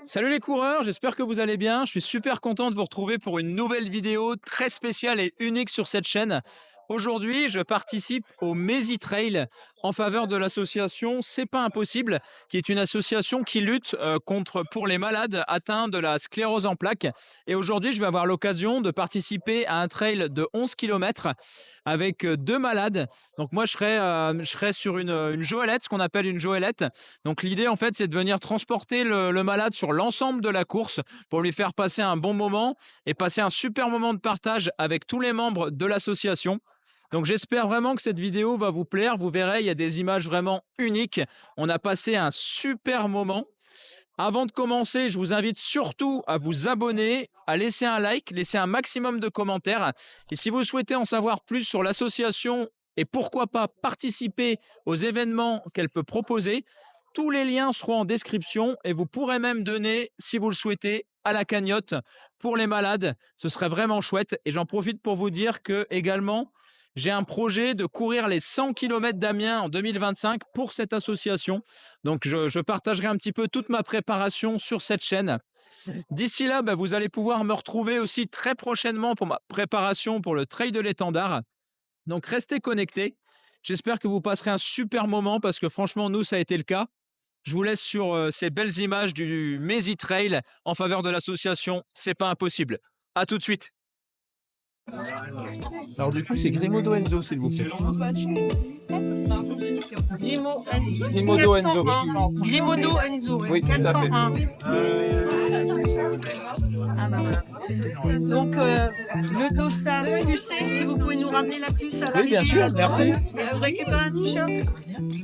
Salut les coureurs, j'espère que vous allez bien. Je suis super content de vous retrouver pour une nouvelle vidéo très spéciale et unique sur cette chaîne. Aujourd'hui, je participe au Mezi Trail en faveur de l'association C'est pas impossible, qui est une association qui lutte pour les malades atteints de la sclérose en plaques. Et aujourd'hui, je vais avoir l'occasion de participer à un trail de 11 km avec deux malades. Donc moi, je serai sur une joëlette, ce qu'on appelle une joëlette. Donc l'idée, en fait, c'est de venir transporter le malade sur l'ensemble de la course pour lui faire passer un bon moment et passer un super moment de partage avec tous les membres de l'association. Donc j'espère vraiment que cette vidéo va vous plaire. Vous verrez, il y a des images vraiment uniques. On a passé un super moment. Avant de commencer, je vous invite surtout à vous abonner, à laisser un like, laisser un maximum de commentaires. Et si vous souhaitez en savoir plus sur l'association et pourquoi pas participer aux événements qu'elle peut proposer, tous les liens seront en description et vous pourrez même donner, si vous le souhaitez, à la cagnotte pour les malades. Ce serait vraiment chouette. Et j'en profite pour vous dire que également, j'ai un projet de courir les 100 km d'Amiens en 2025 pour cette association. Donc, je partagerai un petit peu toute ma préparation sur cette chaîne. D'ici là, vous allez pouvoir me retrouver aussi très prochainement pour ma préparation pour le Trail de l'Étendard. Donc, restez connectés. J'espère que vous passerez un super moment parce que franchement, nous, ça a été le cas. Je vous laisse sur ces belles images du Mezi Trail en faveur de l'association C'est pas impossible. À tout de suite. Alors du coup, c'est Grimodo Enzo, s'il vous plaît. Grimodo Enzo. Grimodo Enzo, Oui, tout à fait. 401. Donc, le dossard pucé, si vous pouvez nous ramener la puce à Oui, bien sûr, merci. Et vous récupérez un t-shirt.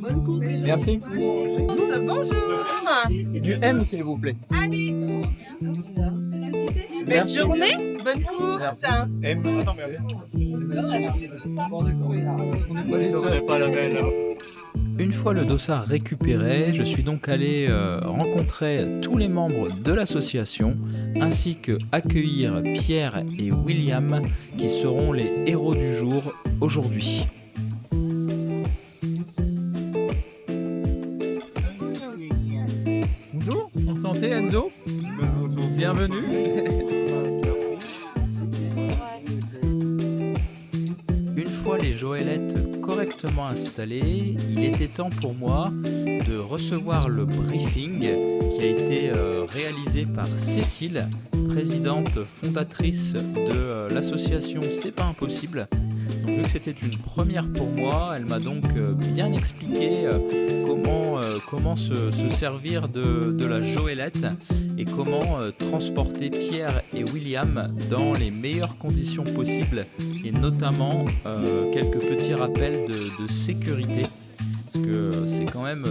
Bonne course. Merci. Bonjour. Et du M, s'il vous plaît. Allez. Belle Merci. journée. Bonne course. Merci. M. Attends, mais Une fois le dossard récupéré, je suis donc allé rencontrer tous les membres de l'association ainsi que accueillir Pierre et William qui seront les héros du jour aujourd'hui. Bonjour, en santé Enzo. Bienvenue. Une fois les joëlettes correctement installées, il était temps pour moi de recevoir le briefing qui a été réalisé par Cécile, présidente fondatrice de l'association C'est pas impossible. Donc, vu que c'était une première pour moi, elle m'a donc bien expliqué comment se servir de la joëlette et comment transporter Pierre et William dans les meilleures conditions possibles et notamment quelques petits rappels de sécurité parce que c'est quand même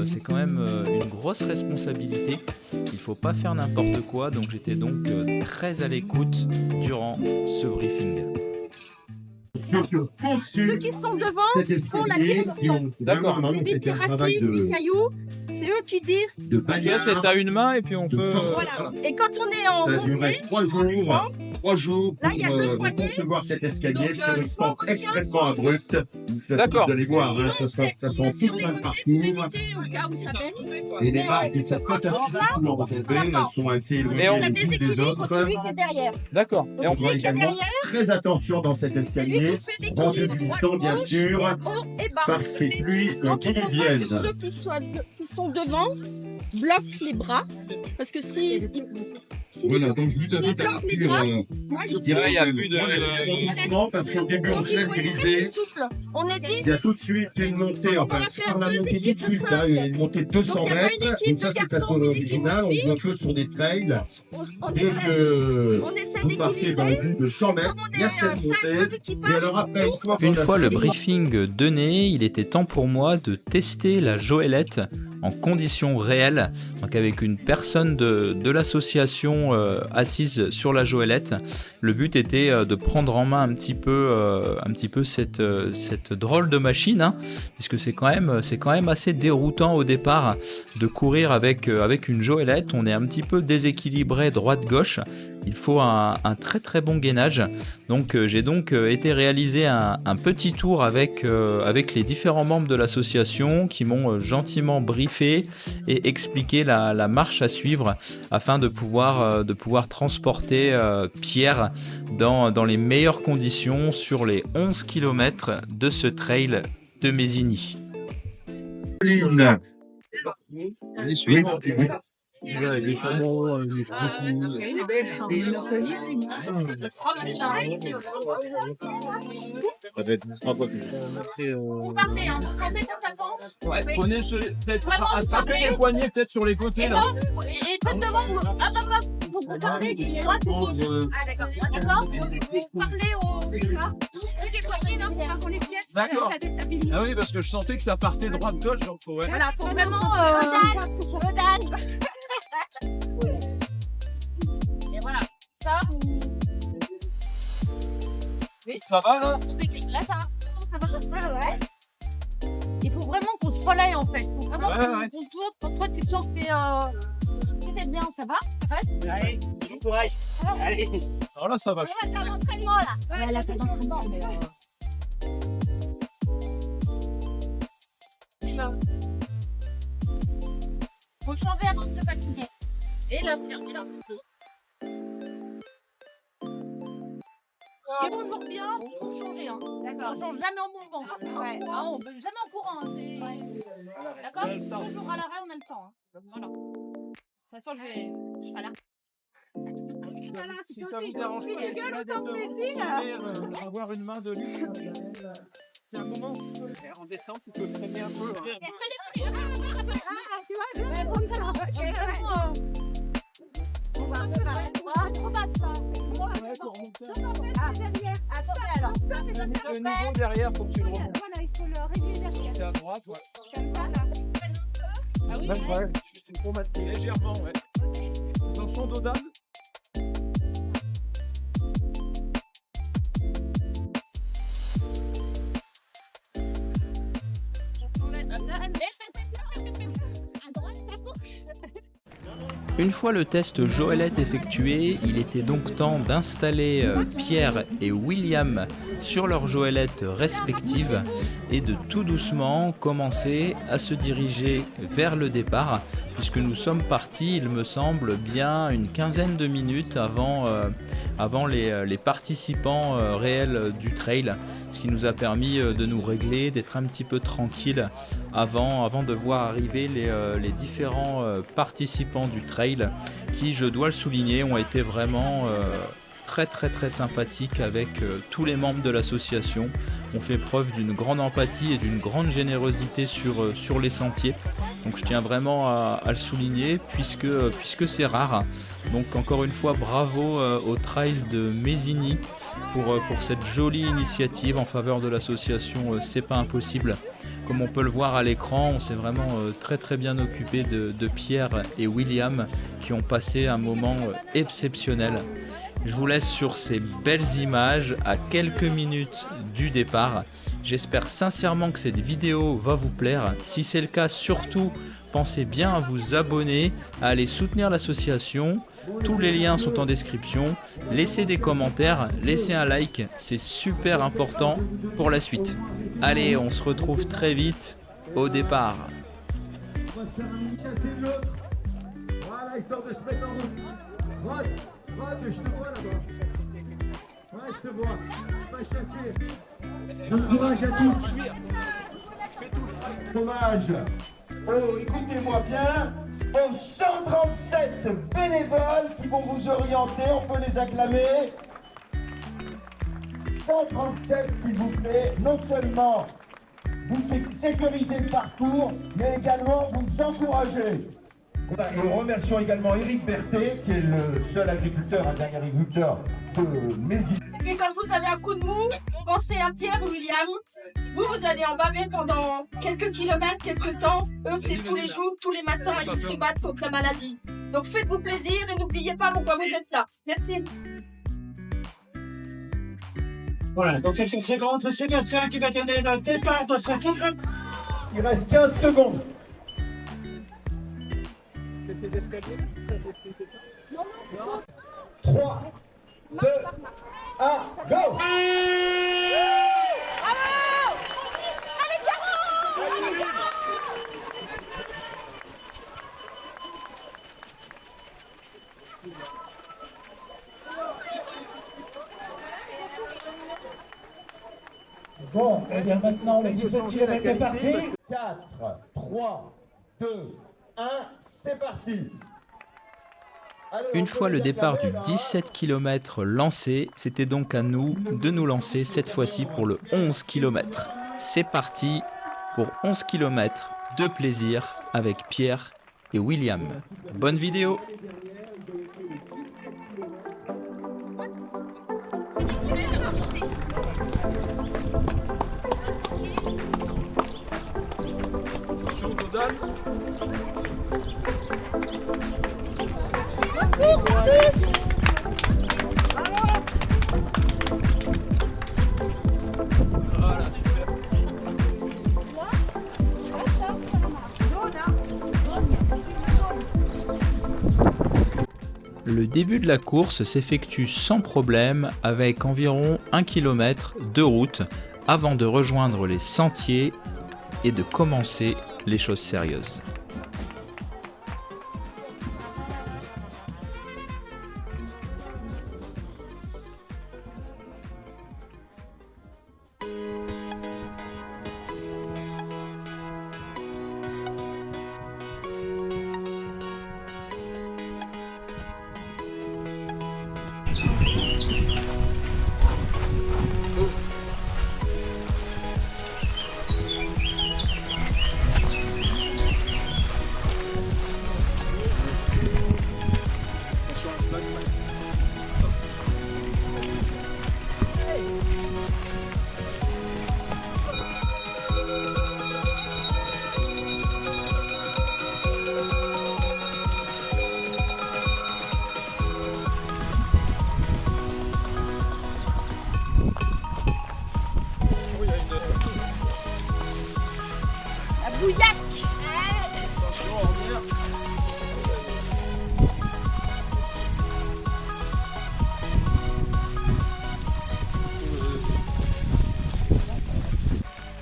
une grosse responsabilité. Il ne faut pas faire n'importe quoi, donc j'étais donc très à l'écoute durant ce briefing. Ceux qui sont devant font la direction. D'accord. C'est vite les racines, les cailloux. C'est eux qui disent. Ok, c'est à une main et puis on peut... Voilà. Et quand on est en Ça durait montée, 3 jours Là, il y a deux pour poignées. concevoir cet escalier Donc, sur une soit on pente retient, extrêmement abrupte. D'accord. Vous allez voir, hein, ça c'est sent tout sur plein les de montées, parcours. pour éviter au cas où ça baigne. Et les marques qui sont côte à côte pour retomber, elles sont assez éloignées Et on- les Ça unes des déséquilibre autres. celui qui est derrière. D'accord. Donc Et on... celui qui est également derrière, très attention dans cet c'est lui escalier. qui fait Rendu l'équilibre du sang, bien droite-gauche, sûr, et haut et bas. par ces pluies Donc qui il faut pas viennent. que ceux qui sont devant bloquent les bras. Parce que si Voilà, donc je vous invite à bloquent les partir bras, moi je dirais, il y a plus de- doucement, parce qu'au début on donc se il laisse faut être très, diriger. très souple. On est 10. Il y a tout de suite une montée, On enfin, va faire par la deux montée tout équipes de de suite, cinq. là, il y a une montée de 200 Donc, il y a pas mètres. une équipe Donc ça, de c'est garçons, façon une équipe originale. de On filles. voit que sur des trails. On Dès essaie, que on essaie vous partez dans d'équilibrer. une de 100 mètres, Comme on il y a est cette 5 montée. Et d'équipage, alors après, Une fois le fini- briefing donné, il était temps pour moi de tester la joëlette en conditions réelles, donc avec une personne de l'association assise sur la joëlette. Le but était de prendre en main un petit peu cette drôle de machine, hein, puisque c'est quand même assez déroutant au départ de courir avec une joëlette. On est un petit peu déséquilibré droite-gauche. il faut un très très bon gainage. Donc j'ai donc été réaliser un petit tour avec les différents membres de l'association qui m'ont gentiment briefé et expliqué la marche à suivre afin de pouvoir transporter Pierre dans les meilleures conditions sur les 11 km de ce trail de Mésigny. Ouais, prenez peut-être attrapez les poignets peut-être sur les côtés là. Et peut-être devant vous. Vous parlez du droit de gauche. Ah d'accord. D'accord. Vous parlez au des poignets là pour pas qu'on les tienne. D'accord. Ça déstabilise. Ah oui, parce que je sentais que ça partait droite-gauche, donc faut ouais. Voilà, faut vraiment. Et voilà. Ça. Ça va là? Là ça va. Ouais. Il faut vraiment qu'on se relaie en fait. Il faut vraiment qu'on tourne. Quand toi tu te sens que t'es bien, ça va? Allez, bon courage. Allez. Alors là, ça va. Ouais, c'est un entraînement là. Ouais, elle a fait l'entraînement, mais. Faut changer avant de te fatiguer. Et là, fermer la photo. Si on joue bien, il faut changer. Hein. D'accord. On change jamais en mouvement. Ouais. Ah, on peut jamais en courant. Hein. D'accord. Toujours à l'arrêt, on a le temps. Hein. Voilà. De toute façon, je serai là. Voilà, Si ça vous dérange pas, essayez de avoir une main de lui. C'est un moment en descente, il faut se freiner un peu. On va un peu par là. Trop bas, ça. Attendez alors. Le niveau derrière, faut que tu le remontes. Voilà, il faut le régler derrière. C'est à droite, ouais. Comme ça, là. Ah oui, Même ouais, juste une courbe légèrement, ouais. Attention Dodan. Une fois le test Joëlette effectué, il était donc temps d'installer Pierre et William sur leurs Joëlettes respectives et de tout doucement commencer à se diriger vers le départ, puisque nous sommes partis, il me semble, bien une quinzaine de minutes avant les participants réels du trail, ce qui nous a permis de nous régler, d'être un petit peu tranquille avant de voir arriver les différents participants du trail qui, je dois le souligner, ont été vraiment très très très sympathiques avec tous les membres de l'association, ont fait preuve d'une grande empathie et d'une grande générosité sur les sentiers. Donc je tiens vraiment à le souligner puisque c'est rare. Donc encore une fois, bravo au trail de Mésigny pour cette jolie initiative en faveur de l'association C'est pas impossible. Comme on peut le voir à l'écran, on s'est vraiment très très bien occupé de Pierre et William qui ont passé un moment exceptionnel. Je vous laisse sur ces belles images à quelques minutes du départ. J'espère sincèrement que cette vidéo va vous plaire. Si c'est le cas, surtout, pensez bien à vous abonner, à aller soutenir l'association. Tous les liens sont en description. Laissez des commentaires, laissez un like, c'est super important pour la suite. Allez, on se retrouve très vite au départ. Voilà, histoire de se mettre en route. Rod, je te vois là-bas. Ouais, je te vois. Va chasser. Bon courage à tous. Dommage. Oh, écoutez-moi bien. Aux 137 bénévoles qui vont vous orienter, on peut les acclamer. 137, s'il vous plaît. Non seulement vous sécurisez le parcours, mais également vous encouragez. Et remercions également Éric Berthet, qui est le seul agriculteur, un dernier agriculteur de Mésigny. Et quand vous avez un coup de mou, pensez à Pierre ou William. Vous allez en baver pendant quelques kilomètres, quelques temps. Eux, c'est tous les jours, tous les matins, ils se battent contre la maladie. Donc faites-vous plaisir et n'oubliez pas pourquoi vous êtes là. Merci. Voilà, donc quelques secondes, c'est Sébastien qui va donner le départ de ce tour. Il reste 15 secondes. 3, 2, 1, go! Bon, et bien maintenant, le 17 km est parti. 4, 3, 2, 1, c'est parti! Allez, Une on fois peut le les départ du acclamer, là. 17 km lancé, c'était donc à nous de nous lancer cette fois-ci pour le 11 km. C'est parti pour 11 km de plaisir avec Pierre et William. Bonne vidéo! Le début de la course s'effectue sans problème avec environ 1 km de route avant de rejoindre les sentiers et de commencer les choses sérieuses.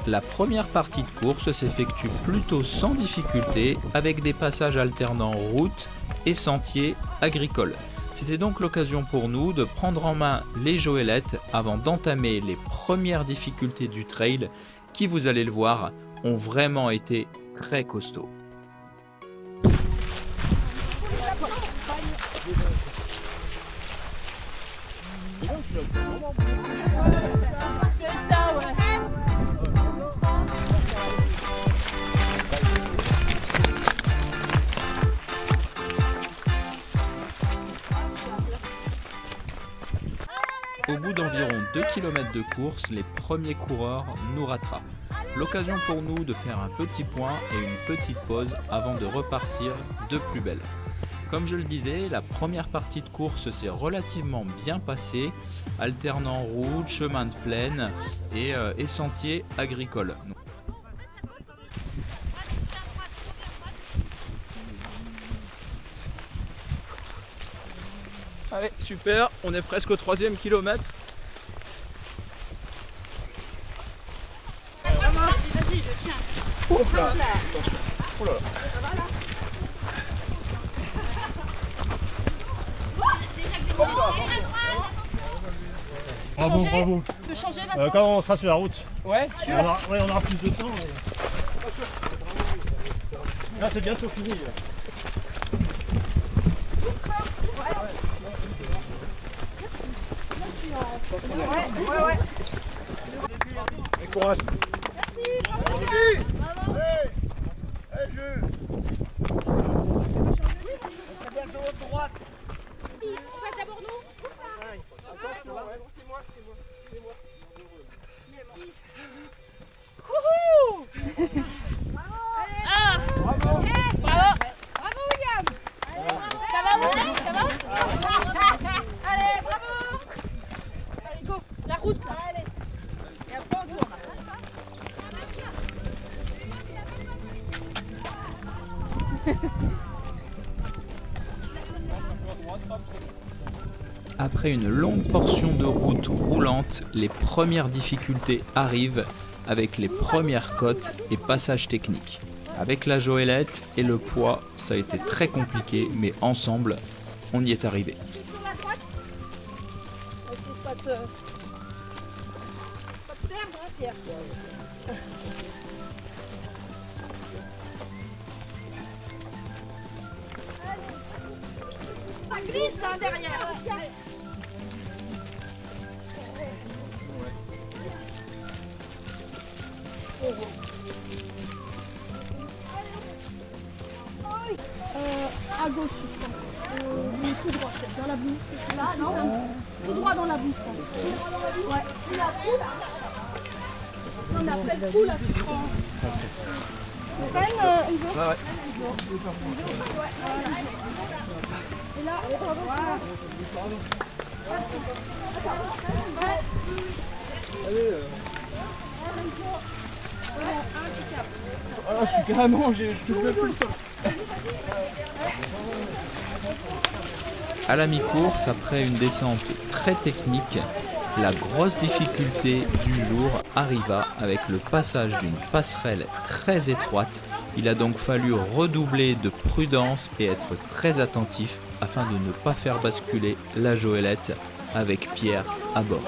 La première partie de course s'effectue plutôt sans difficulté avec des passages alternant route et sentiers agricoles. C'était donc l'occasion pour nous de prendre en main les joëlettes avant d'entamer les premières difficultés du trail qui, vous allez le voir, ont vraiment été très costauds. C'est ça, ouais. Au bout d'environ 2 km de course, les premiers coureurs nous rattrapent. L'occasion pour nous de faire un petit point et une petite pause avant de repartir de plus belle. Comme je le disais, la première partie de course s'est relativement bien passée, alternant route, chemin de plaine et sentiers agricoles. Allez, super, on est presque au 3e kilomètre. Vas-y, je tiens. Hop là, attention. Oh là là. Bravo, bravo. Tu peux changer, Vincent? Quand on sera sur la route, Ouais, sûr. on aura plus de temps. Là, c'est bientôt fini. Là. Et courage. On passe d'abord nous. Ah, bravo. Bravo William. Ça va William? Ça va? Allez, bravo! Allez, go! La route, là. Allez. Et après, on tourne. Après une longue portion de route roulante, les premières difficultés arrivent avec les premières côtes et passages techniques. Avec la joëlette et le poids, ça a été très compliqué, mais ensemble, on y est arrivé. Sur la droite. Essaye pas de perdre, hein, Pierre. Ça glisse hein, derrière. À gauche, je pense. Mais tout droit, dans la boue. Là, non. Tout droit dans la boue, je pense. Ouais. On a plein de coups là, tu prends. On prenne une autre. Ouais. Et là, voilà. Ah, je suis carrément, je touche même plus le sol. À la mi-course, après une descente très technique, la grosse difficulté du jour arriva avec le passage d'une passerelle très étroite. Il a donc fallu redoubler de prudence et être très attentif afin de ne pas faire basculer la joëlette avec Pierre à bord.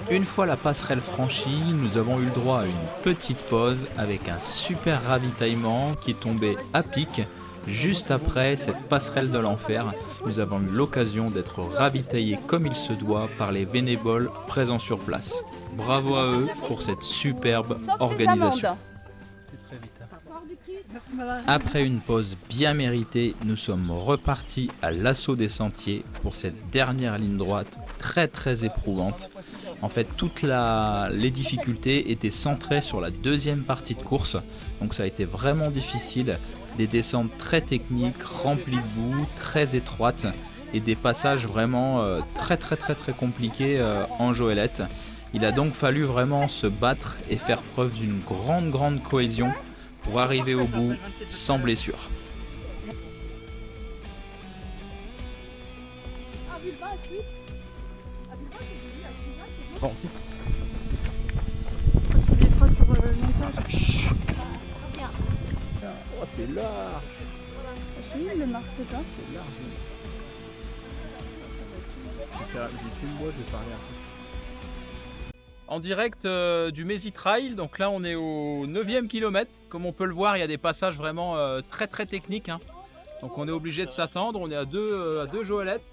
Une fois la passerelle franchie, nous avons eu le droit à une petite pause avec un super ravitaillement qui tombait à pic. Juste après cette passerelle de l'enfer, nous avons eu l'occasion d'être ravitaillés comme il se doit par les bénévoles présents sur place. Bravo à eux pour cette superbe organisation. Après une pause bien méritée, nous sommes repartis à l'assaut des sentiers pour cette dernière ligne droite très éprouvante. En fait, toutes les difficultés étaient centrées sur la deuxième partie de course, donc ça a été vraiment difficile. Des descentes très techniques, remplies de boue, très étroites et des passages vraiment très compliqués en joëlette. Il a donc fallu vraiment se battre et faire preuve d'une grande cohésion pour arriver au bout sans blessure. Bon. Oh, t'es large. Le marque pas. En direct du Mézi Trail, donc là on est au 9e kilomètre. Comme on peut le voir, il y a des passages vraiment très techniques. Hein. Donc on est obligé de s'attendre, on est à deux joëlettes.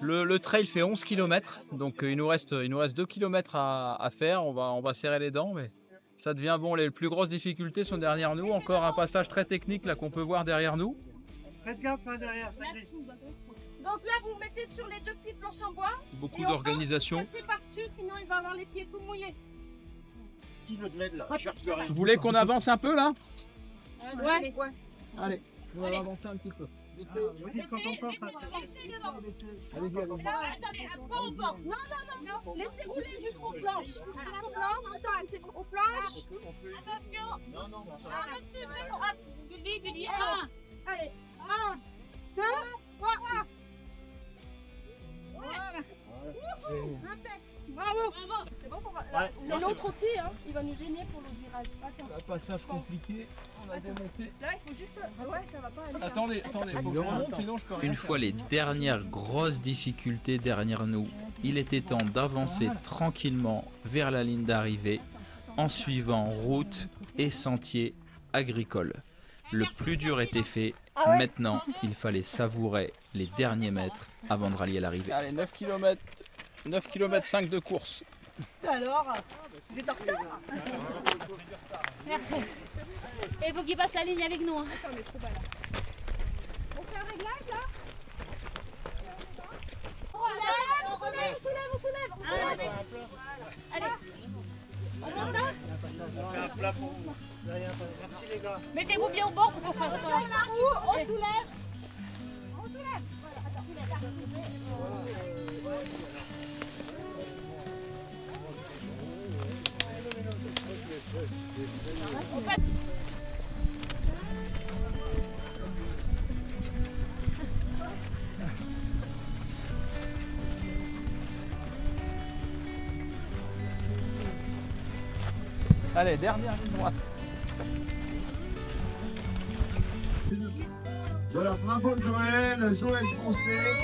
Le trail fait 11 km, donc il nous reste 2 km à faire. On va serrer les dents, mais ça devient bon. Les plus grosses difficultés sont derrière nous. Encore un passage très technique là qu'on peut voir derrière nous. Faites gaffe derrière, ça glisse. Donc là, vous mettez sur les deux petites planches en bois. Beaucoup et on d'organisation. passe par-dessus, sinon il va avoir les pieds tout mouillés. Qui veut de l'aide là? Je cherche rien. Vous voulez qu'on avance un peu là? Ouais. Allez, on va avancer un petit peu. Vous dites quand on part, ça. Non. Laissez rouler jusqu'aux planches. Jusqu'aux planches. Aux planches. Attention. Non. Allez. 1, 2, 3. Voilà. Impec. Bravo. C'est bon pour moi. Ouais, Vous avez l'autre aussi, hein. Il va nous gêner pour le virage. Attends. Un passage compliqué, on a démonté. Là, il faut juste. Ouais, ça va pas aller. Attendez, faut que je remonte, sinon je peux rien Une faire. fois les dernières grosses difficultés derrière nous, il était temps d'avancer tranquillement vers la ligne d'arrivée en suivant route et sentiers agricoles. Le plus dur était fait, maintenant il fallait savourer les derniers mètres avant de rallier l'arrivée. Allez, 9 km 5 de course. Alors, vous êtes en retard. Merci. Et il faut qu'il passe la ligne avec nous. Hein. Attends, on est trop bas là. On fait un réglage là? On soulève. Allez. On entend? On fait un plafond derrière. Merci les gars. Mettez-vous bien au bord pour qu'on soit sur la roue. On soulève. Allez, dernière ligne droite. Voilà, bravo Joël, Joël Poncet.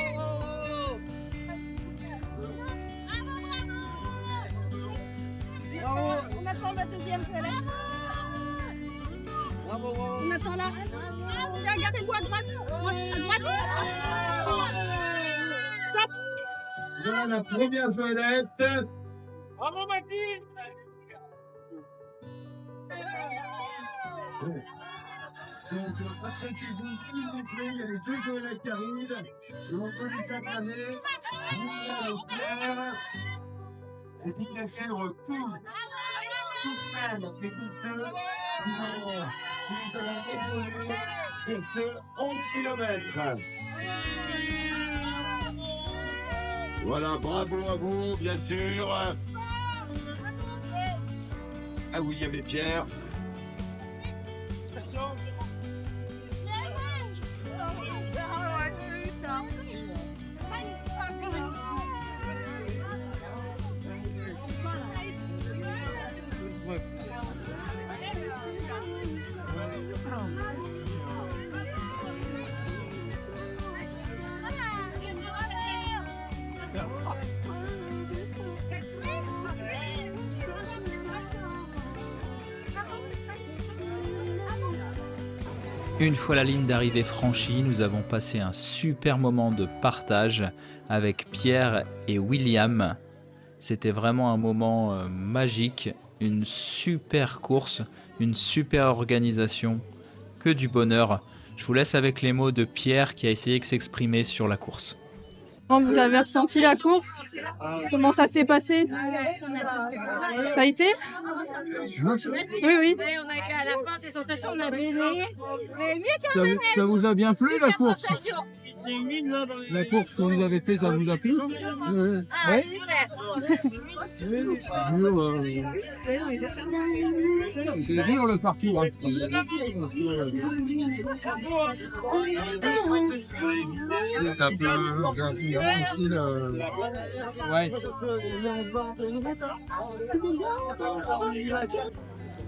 On attend la deuxième toilette. On attend là. Tiens, gardez-vous à droite. À droite. Stop. Voilà la première Joëlette. Bravo Mathilde. Donc, après que vous s'il vous plaît, il y a les deux Joëlettes qui arrivent. Et on peut les acclamer. Julien Leclerc. Et puis bien sûr, toutes celles et tous ceux qui nous ont évolué sur ce 11 km. Voilà, bravo à vous, bien sûr. À William et Pierre. Une fois la ligne d'arrivée franchie, nous avons passé un super moment de partage avec Pierre et William. C'était vraiment un moment magique, une super course, une super organisation, que du bonheur. Je vous laisse avec les mots de Pierre qui a essayé de s'exprimer sur la course. Comment vous avez ressenti la course? Comment ça s'est passé? Ça a été? Oui, oui. On a eu à la fin des sensations, on a baigné. Mais mieux Ça vous a bien plu la course? sensation. La course que vous avez fait, ça vous a plu? Ah, super. C'est dur le parcours. Ouais.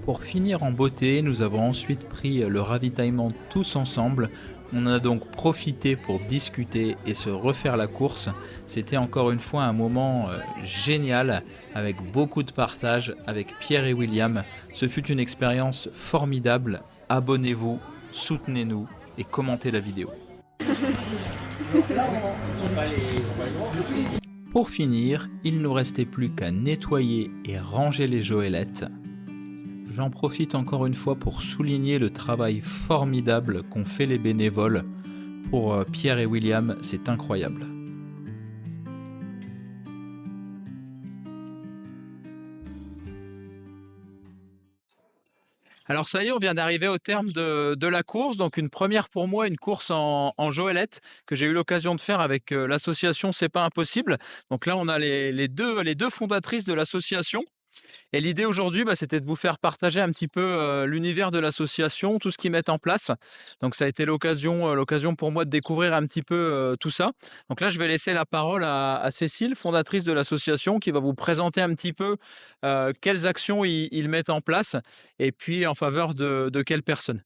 Pour finir en beauté, nous avons ensuite pris le ravitaillement tous ensemble. On en a donc profité pour discuter et se refaire la course. C'était encore une fois un moment génial, avec beaucoup de partage avec Pierre et William. Ce fut une expérience formidable. Abonnez-vous, soutenez-nous et commentez la vidéo. Pour finir, il ne nous restait plus qu'à nettoyer et ranger les Joëlettes. J'en profite encore une fois pour souligner le travail formidable qu'ont fait les bénévoles. Pour Pierre et William, c'est incroyable. Alors ça y est, on vient d'arriver au terme de la course. Donc une première pour moi, une course en Joëlette que j'ai eu l'occasion de faire avec l'association C'est pas impossible. Donc là, on a les deux fondatrices de l'association. Et l'idée aujourd'hui, c'était de vous faire partager un petit peu l'univers de l'association, tout ce qu'ils mettent en place. Donc ça a été l'occasion pour moi de découvrir un petit peu tout ça. Donc là, je vais laisser la parole à Cécile, fondatrice de l'association, qui va vous présenter un petit peu quelles actions ils mettent en place et puis en faveur de quelles personnes.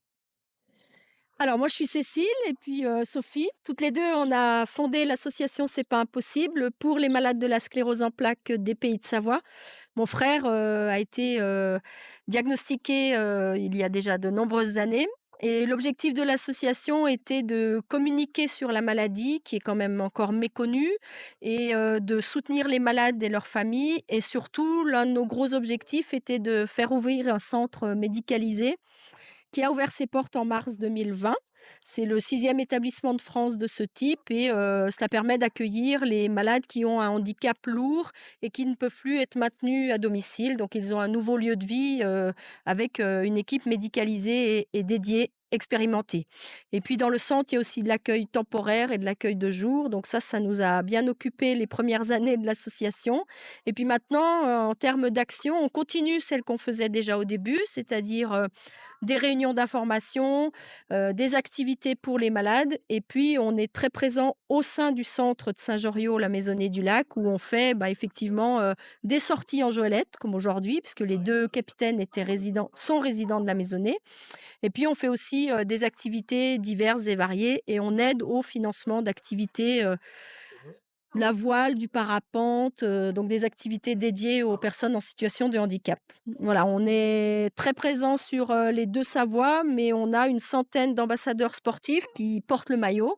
Alors moi je suis Cécile et puis Sophie. Toutes les deux on a fondé l'association C'est pas impossible pour les malades de la sclérose en plaques des Pays de Savoie. Mon frère a été diagnostiqué il y a déjà de nombreuses années. Et l'objectif de l'association était de communiquer sur la maladie, qui est quand même encore méconnue, et de soutenir les malades et leurs familles. Et surtout, l'un de nos gros objectifs était de faire ouvrir un centre médicalisé qui a ouvert ses portes en mars 2020. C'est le 6e établissement de France de ce type et cela permet d'accueillir les malades qui ont un handicap lourd et qui ne peuvent plus être maintenus à domicile. Donc ils ont un nouveau lieu de vie avec une équipe médicalisée et dédiée expérimenter. Et puis dans le centre, il y a aussi de l'accueil temporaire et de l'accueil de jour. Donc ça nous a bien occupé les premières années de l'association. Et puis maintenant, en termes d'action, on continue celle qu'on faisait déjà au début, c'est-à-dire des réunions d'information, des activités pour les malades. Et puis, on est très présent au sein du centre de Saint-Joriot, la Maisonnée du Lac, où on fait effectivement des sorties en goélette, comme aujourd'hui, puisque les 2 capitaines sont résidents de la Maisonnée. Et puis, on fait aussi des activités diverses et variées et on aide au financement d'activités de la voile, du parapente, donc des activités dédiées aux personnes en situation de handicap. Voilà, on est très présent sur les 2 Savoies, mais on a une centaine d'ambassadeurs sportifs qui portent le maillot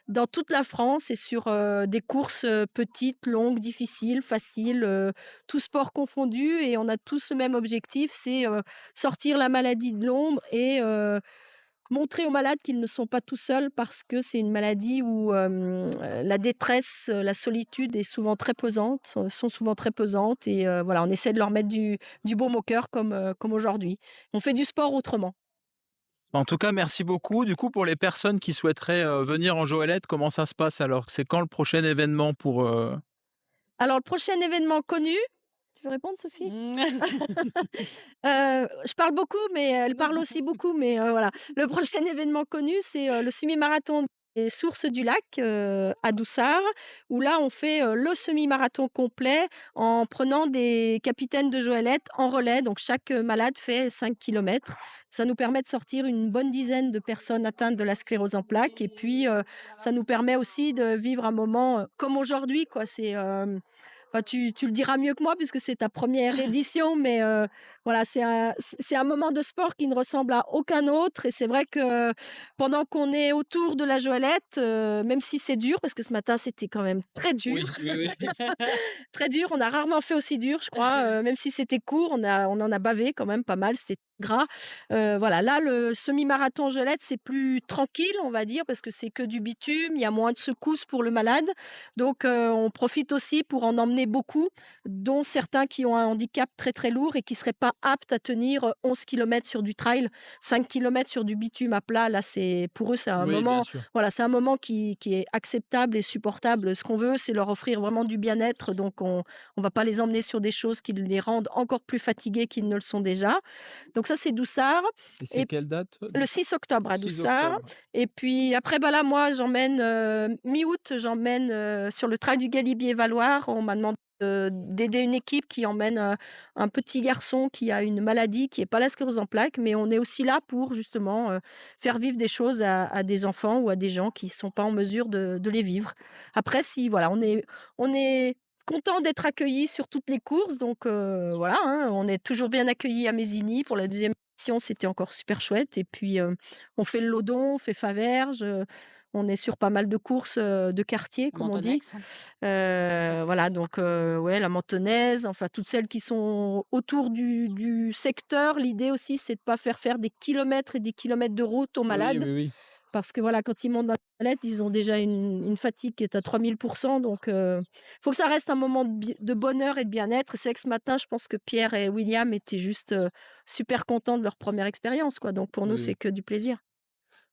dans toute la France et sur des courses petites, longues, difficiles, faciles, tous sports confondus. Et on a tous le même objectif, c'est sortir la maladie de l'ombre et montrer aux malades qu'ils ne sont pas tout seuls parce que c'est une maladie où la détresse, la solitude est souvent très pesante, sont souvent très pesantes. Et voilà, on essaie de leur mettre du baume au cœur comme aujourd'hui. On fait du sport autrement. En tout cas, merci beaucoup. Du coup, pour les personnes qui souhaiteraient venir en goélette, comment ça se passe alors? C'est quand le prochain événement pour... Alors, le prochain événement connu, tu veux répondre, Sophie? Je parle beaucoup, mais elle parle aussi beaucoup, mais voilà. Le prochain événement connu, c'est le semi-marathon des Sources du Lac à Doussard, où là, on fait le semi-marathon complet en prenant des capitaines de goélette en relais. Donc, chaque malade fait 5 kilomètres. Ça nous permet de sortir une bonne dizaine de personnes atteintes de la sclérose en plaques. Et puis, ça nous permet aussi de vivre un moment comme aujourd'hui, quoi. Enfin, tu le diras mieux que moi puisque c'est ta première édition, mais voilà, c'est un moment de sport qui ne ressemble à aucun autre. Et c'est vrai que pendant qu'on est autour de la goélette, même si c'est dur, parce que ce matin c'était quand même très dur, Oui, oui, oui. très dur, on a rarement fait aussi dur, je crois. Même si c'était court, on en a bavé quand même pas mal, c'était gras. Voilà, là, le semi-marathon goélette, c'est plus tranquille, on va dire, parce que c'est que du bitume, il y a moins de secousses pour le malade. Donc, on profite aussi pour en emmener beaucoup, dont certains qui ont un handicap très, très lourd et qui ne seraient pas aptes à tenir 11 kilomètres sur du trail, 5 kilomètres sur du bitume à plat. Là, pour eux, c'est un Oui, bien moment, sûr. voilà, c'est un moment qui est acceptable et supportable. Ce qu'on veut, c'est leur offrir vraiment du bien-être. Donc, on va pas les emmener sur des choses qui les rendent encore plus fatigués qu'ils ne le sont déjà. Donc ça, c'est Doussard. Et c'est Et quelle date? le 6 octobre à 6 Doussard. octobre. Et puis après, bah là, moi, j'emmène mi-août, j'emmène sur le trail du Galibier-Valoir. On m'a demandé d'aider une équipe qui emmène un petit garçon qui a une maladie qui n'est pas la sclérose en plaques, mais on est aussi là pour justement faire vivre des choses à des enfants ou à des gens qui ne sont pas en mesure de les vivre. Après, si voilà, on est content d'être accueillis sur toutes les courses, donc voilà, hein, on est toujours bien accueillis à Mésigny. Pour la 2e édition, c'était encore super chouette. Et puis, on fait le Lodon, on fait Faverges, on est sur pas mal de courses de quartier, comme on dit. Voilà, donc ouais, la Mentonnaise, enfin toutes celles qui sont autour du secteur. L'idée aussi, c'est de pas faire des kilomètres et des kilomètres de route aux Oui, malades. oui, oui. Parce que voilà, quand ils montent dans la toilette, ils ont déjà une fatigue qui est à 3000%. Donc, faut que ça reste un moment de bonheur et de bien-être. Et c'est vrai que ce matin, je pense que Pierre et William étaient juste super contents de leur première expérience, quoi. Donc, pour nous, Oui, c'est oui. que du plaisir.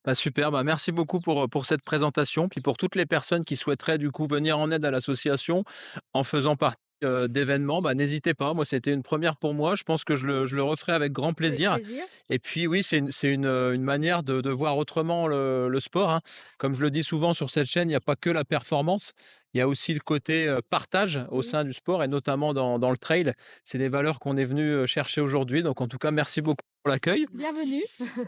Bah, super, bah, merci beaucoup pour cette présentation. Puis pour toutes les personnes qui souhaiteraient du coup venir en aide à l'association en faisant partie d'événements, bah, n'hésitez pas. Moi, c'était une première pour moi. Je pense que je le referai avec grand Avec plaisir. plaisir. Et puis oui, c'est une manière de voir autrement le sport, hein. Comme je le dis souvent sur cette chaîne, il n'y a pas que la performance, il y a aussi le côté partage au Oui. sein du sport et notamment dans le trail. C'est des valeurs qu'on est venu chercher aujourd'hui. Donc en tout cas, merci beaucoup pour l'accueil. Bienvenue.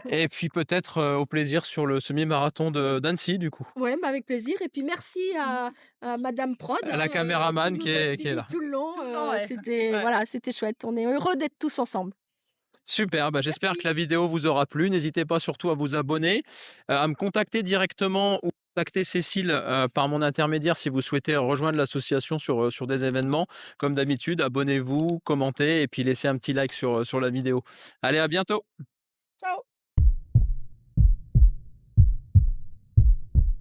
Et puis peut-être au plaisir sur le semi-marathon d'Annecy du coup. Ouais, bah, avec plaisir. Et puis merci à Madame Prod À la caméraman qui qui nous a est suivis là. tout le long. Tout le long, ouais. C'était Ouais. voilà, c'était chouette. On est heureux d'être tous ensemble. Super, bah, j'espère Merci. que la vidéo vous aura plu. N'hésitez pas surtout à vous abonner, à me contacter directement ou contacter Cécile par mon intermédiaire si vous souhaitez rejoindre l'association sur des événements. Comme d'habitude, abonnez-vous, commentez et puis laissez un petit like sur la vidéo. Allez, à bientôt. Ciao.